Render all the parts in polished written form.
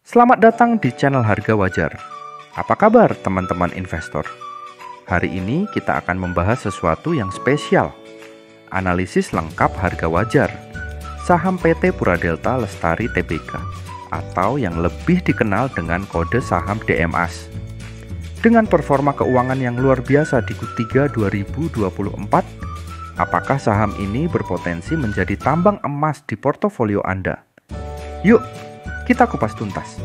Selamat datang di channel Harga Wajar. Apa kabar teman-teman investor? Hari ini kita akan membahas sesuatu yang spesial. Analisis lengkap harga wajar saham PT Puradelta Lestari Tbk atau yang lebih dikenal dengan kode saham DMAS. Dengan performa keuangan yang luar biasa di Q3 2024, apakah saham ini berpotensi menjadi tambang emas di portofolio Anda? Yuk, kita kupas tuntas.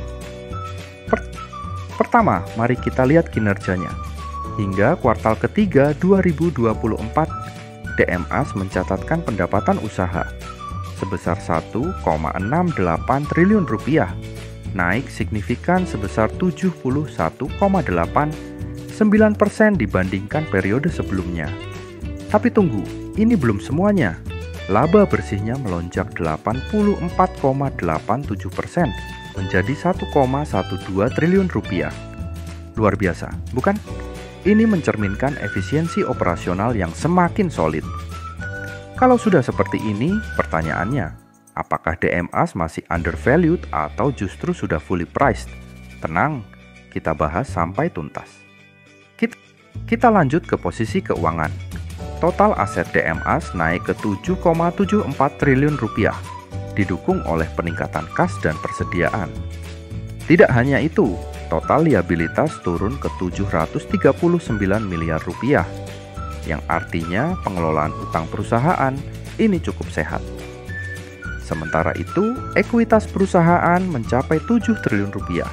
Pertama, mari kita lihat kinerjanya. Hingga kuartal ketiga 2024, DMAS mencatatkan pendapatan usaha sebesar 1,68 triliun rupiah, naik signifikan sebesar 71,89% dibandingkan periode sebelumnya. Tapi tunggu, ini belum semuanya. Laba bersihnya melonjak 84,87% menjadi 1,12 triliun rupiah. Luar biasa, bukan? Ini mencerminkan efisiensi operasional yang semakin solid. Kalau sudah seperti ini, pertanyaannya, apakah DMAS masih undervalued atau justru sudah fully priced? Tenang, kita bahas sampai tuntas. Kita lanjut ke posisi keuangan. Total aset DMAS naik ke 7,74 triliun rupiah, didukung oleh peningkatan kas dan persediaan. Tidak hanya itu, total liabilitas turun ke 739 miliar rupiah, yang artinya pengelolaan utang perusahaan ini cukup sehat. Sementara itu, ekuitas perusahaan mencapai 7 triliun rupiah,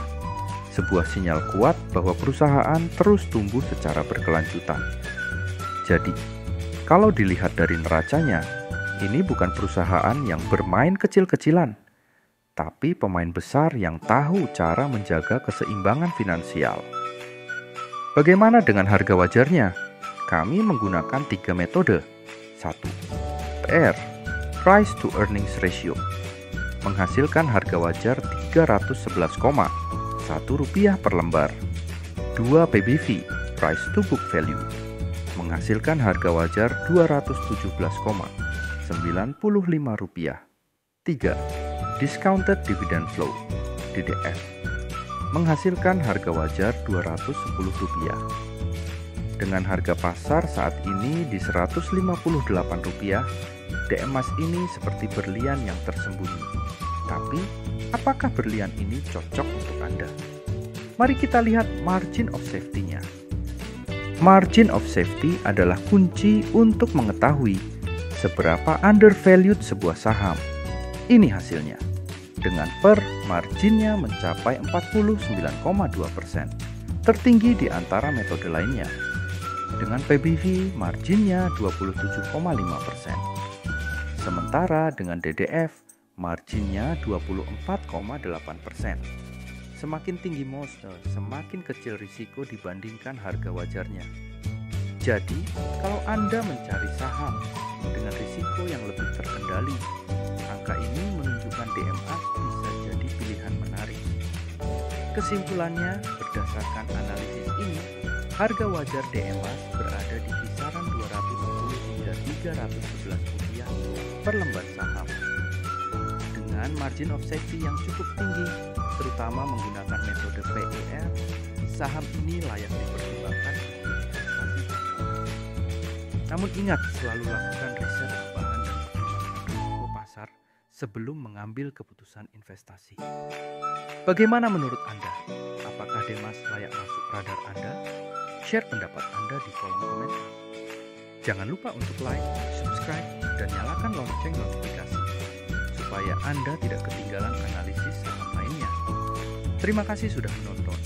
sebuah sinyal kuat bahwa perusahaan terus tumbuh secara berkelanjutan. Jadi, kalau dilihat dari neracanya, ini bukan perusahaan yang bermain kecil-kecilan, tapi pemain besar yang tahu cara menjaga keseimbangan finansial. Bagaimana dengan harga wajarnya? Kami menggunakan 3 metode. 1. PR, Price to Earnings Ratio, menghasilkan harga wajar 311,1 rupiah per lembar. 2. PBV, Price to Book Value, menghasilkan harga wajar 217,95 rupiah. 3. Discounted Dividend Flow, DDF, menghasilkan harga wajar 210 rupiah. Dengan harga pasar saat ini di 158 rupiah, DMAS ini seperti berlian yang tersembunyi. Tapi, apakah berlian ini cocok untuk Anda? Mari kita lihat margin of safety-nya. Margin of safety adalah kunci untuk mengetahui seberapa undervalued sebuah saham. Ini hasilnya. Dengan PER, marginnya mencapai 49,2%, tertinggi di antara metode lainnya. Dengan PBV, marginnya 27,5%. Sementara dengan DDF, marginnya 24,8%. Semakin tinggi monster, semakin kecil risiko dibandingkan harga wajarnya. Jadi, kalau Anda mencari saham dengan risiko yang lebih terkendali, angka ini menunjukkan DMAS bisa jadi pilihan menarik. Kesimpulannya, berdasarkan analisis ini, harga wajar DMAS berada di kisaran 210 hingga 311 rupiah per lembar saham. Dengan margin of safety yang cukup tinggi, terutama menggunakan metode PER, saham ini layak dipertimbangkan untuk investasi. Namun ingat, selalu lakukan riset tambahan dan pertimbangan risiko pasar sebelum mengambil keputusan investasi. Bagaimana menurut Anda? Apakah DMAS layak masuk radar Anda? Share pendapat Anda di kolom komentar. Jangan lupa untuk like, subscribe, dan nyalakan lonceng notifikasi supaya Anda tidak ketinggalan analisis saham lainnya. Terima kasih sudah menonton.